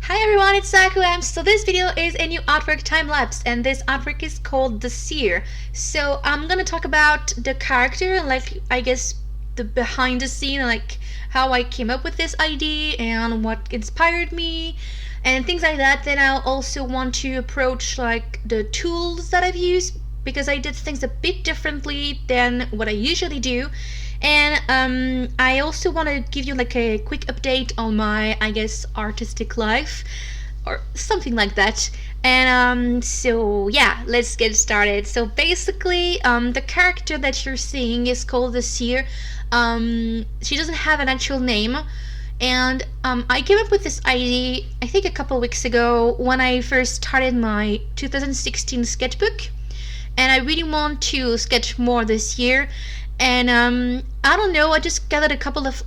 Hi everyone, it's Sakuems. So this video is a new artwork time lapse, and this artwork is called the Seer. So I'm gonna talk about the character, like I guess the behind the scene, like how I came up with this idea and what inspired me and things like that. Then I'll also want to approach like the tools that I've used, because I did things a bit differently than what I usually do. And I also want to give you like a quick update on my, I guess, artistic life or something like that. And so yeah, let's get started. So basically, the character that you're seeing is called the Seer. She doesn't have an actual name. And I came up with this idea, I think, a couple weeks ago when I first started my 2016 sketchbook. And I really want to sketch more this year. And I don't know, I just gathered a couple of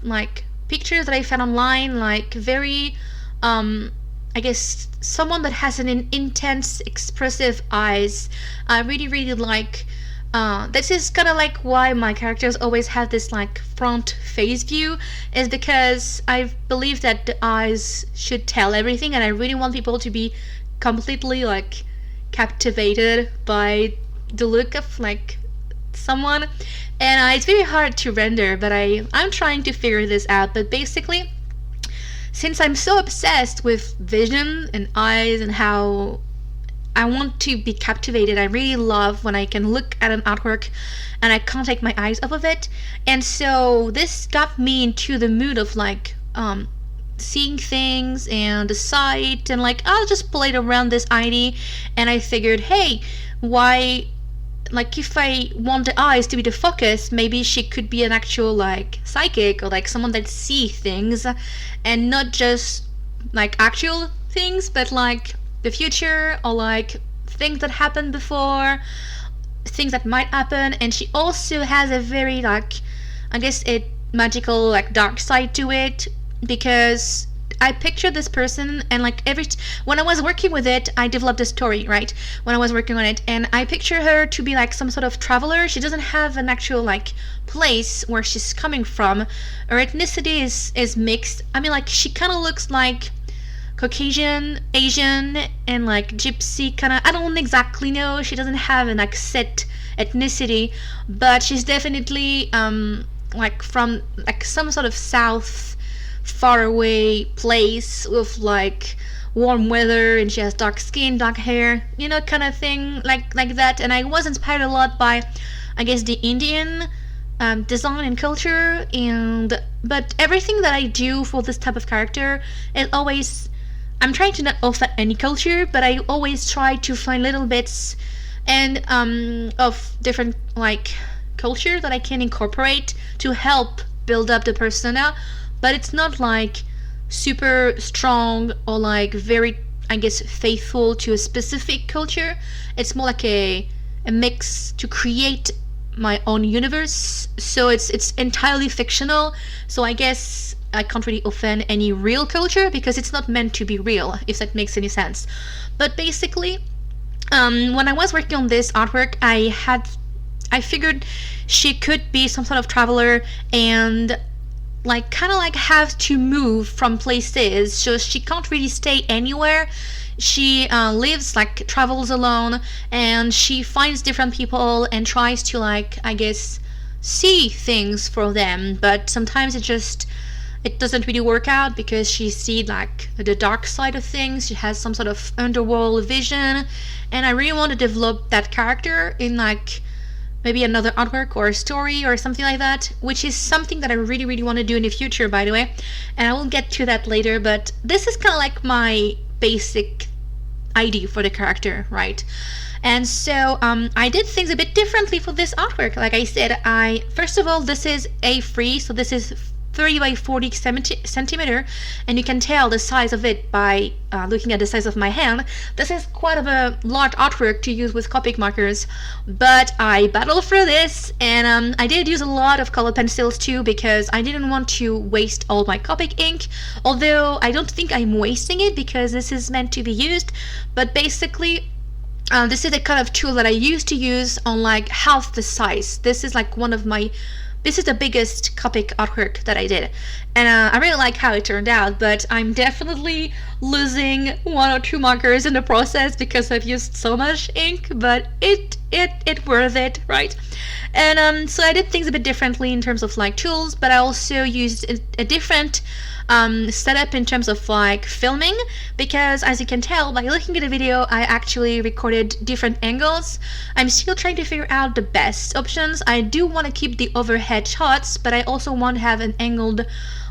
like pictures that I found online, like very I guess someone that has an intense expressive eyes. I really like this is kind of like why my characters always have this like front face view, is because I believe that the eyes should tell everything, and I really want people to be completely like captivated by the look of like someone. And it's very hard to render, but I'm trying to figure this out. But basically, since I'm so obsessed with vision and eyes and how I want to be captivated, I really love when I can look at an artwork and I can't take my eyes off of it. And so this got me into the mood of like seeing things and the sight, and like I'll just play around this idea. And I figured, hey, why, like, if I want the eyes to be the focus, maybe she could be an actual like psychic, or like someone that sees things, and not just like actual things, but like the future, or like things that happened before, things that might happen. And she also has a very like, I guess, a magical like dark side to it, because I pictured this person, and like when I was working with it, I developed a story, right? When I was working on it, and I picture her to be like some sort of traveler. She doesn't have an actual like place where she's coming from. Her ethnicity is mixed. I mean, like, she kind of looks like Caucasian, Asian, and like gypsy kind of. I don't exactly know. She doesn't have an like set ethnicity, but she's definitely like from like some sort of south, far away place with like warm weather, and she has dark skin, dark hair, you know, kind of thing, like that. And I was inspired a lot by, I guess, the Indian design and culture. But everything that I do for this type of character is always, I'm trying to not offset any culture, but I always try to find little bits and of different like culture that I can incorporate to help build up the persona. But it's not like super strong or like very, I guess, faithful to a specific culture. It's more like a mix to create my own universe. So it's entirely fictional. So I guess I can't really offend any real culture, because it's not meant to be real, if that makes any sense. But basically, when I was working on this artwork, I figured she could be some sort of traveler, and like kind of like have to move from places, so she can't really stay anywhere. She lives, like, travels alone, and she finds different people and tries to, like, I guess, see things for them. But sometimes it doesn't really work out, because she sees like the dark side of things. She has some sort of underworld vision, and I really want to develop that character in like maybe another artwork or a story or something like that, which is something that I really want to do in the future, by the way, and I will get to that later. But this is kind of like my basic idea for the character, right? And so I did things a bit differently for this artwork. Like I said, first of all, this is A3, so this is 30 by 40 centimeter, and you can tell the size of it by looking at the size of my hand. This is quite of a large artwork to use with Copic markers, but I battled for this, and I did use a lot of color pencils too, because I didn't want to waste all my Copic ink, although I don't think I'm wasting it, because this is meant to be used. But basically, this is the kind of tool that I used to use on like half the size. This is like one of my this is the biggest Copic artwork that I did, and I really like how it turned out, but I'm definitely losing 1 or 2 markers in the process because I've used so much ink, but it worth it, right? And so I did things a bit differently in terms of like tools, but I also used a different setup in terms of like filming, because as you can tell by looking at the video, I actually recorded different angles. I'm still trying to figure out the best options. I do want to keep the overhead shots, but I also want to have an angled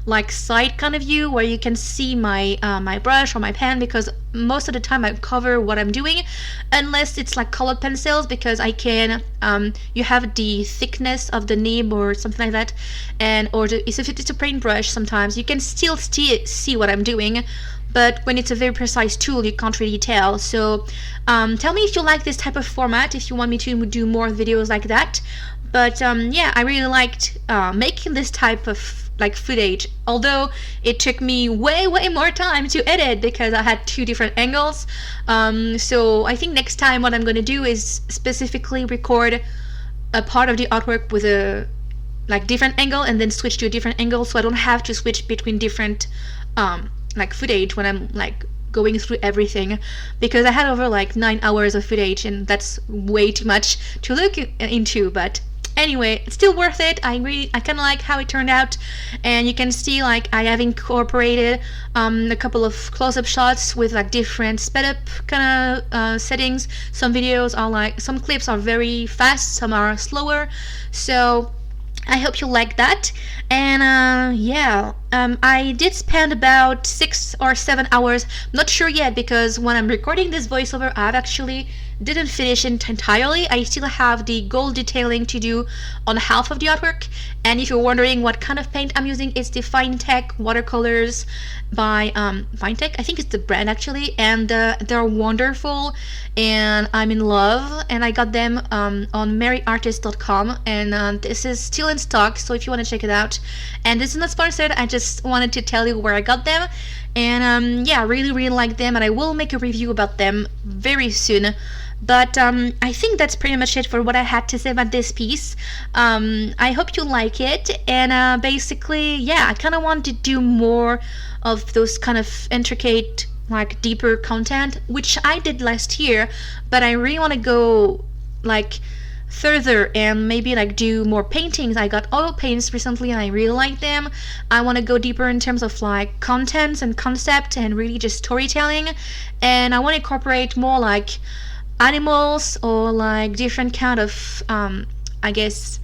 like side kind of view where you can see my my brush or my pen, because most of the time I cover what I'm doing, unless it's like colored pencils, because I can you have the thickness of the nib or something like that, and or if it's a paintbrush, sometimes you can still see what I'm doing, but when it's a very precise tool you can't really tell. So tell me if you like this type of format, if you want me to do more videos like that. But yeah, I really liked making this type of like footage, although it took me way more time to edit because I had 2 different angles. So I think next time what I'm going to do is specifically record a part of the artwork with a like different angle and then switch to a different angle, so I don't have to switch between different like footage when I'm like going through everything, because I had over like 9 hours of footage and that's way too much to look into. But anyway, it's still worth it. I kind of like how it turned out, and you can see like I have incorporated a couple of close-up shots with like different sped up kind of settings. Some videos are like, some clips are very fast, some are slower, so I hope you like that. And yeah, I did spend about 6 or 7 hours, not sure yet, because when I'm recording this voiceover I've actually didn't finish it entirely. I still have the gold detailing to do on half of the artwork, and if you're wondering what kind of paint I'm using, it's the Finetech watercolors by Finetech, I think it's the brand actually, and they're wonderful and I'm in love, and I got them on maryartist.com, and this is still in stock, so if you want to check it out. And this is not sponsored, I just wanted to tell you where I got them, and yeah, I really like them, and I will make a review about them very soon. But I think that's pretty much it for what I had to say about this piece. I hope you like it, and basically, yeah, I kind of want to do more of those kind of intricate, like deeper content, which I did last year, but I really want to go like further and maybe like do more paintings. I got oil paints recently and I really like them. I want to go deeper in terms of like contents and concept and really just storytelling, and I want to incorporate more like animals or like different kind of I guess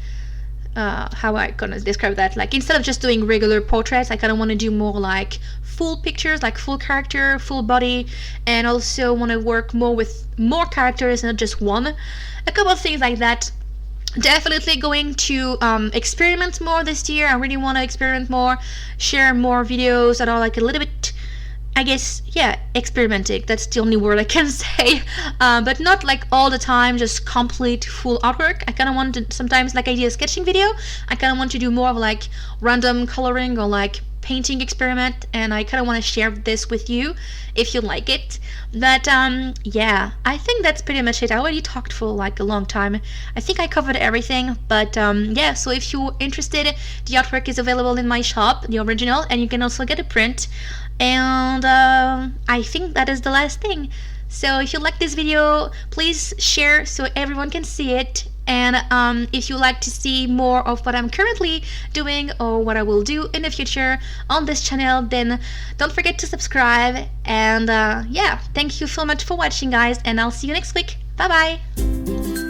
how I gonna describe that, like instead of just doing regular portraits, I kind of want to do more like full pictures, like full character, full body, and also want to work more with more characters, not just one. A couple of things like that. Definitely going to experiment more this year. I really want to experiment more, share more videos that are like a little bit, I guess, yeah, experimenting. That's the only word I can say. But not like all the time, just complete full artwork. I kind of want to, sometimes like I did a sketching video, I kind of want to do more of like random coloring or like painting experiment, and I kind of want to share this with you if you like it. But yeah, I think that's pretty much it. I already talked for like a long time. I think I covered everything, but yeah, so if you're interested, the artwork is available in my shop, the original, and you can also get a print. And I think that is the last thing. So if you like this video, please share so everyone can see it. And if you like to see more of what I'm currently doing or what I will do in the future on this channel, then don't forget to subscribe. And yeah, thank you so much for watching, guys, and I'll see you next week. Bye bye.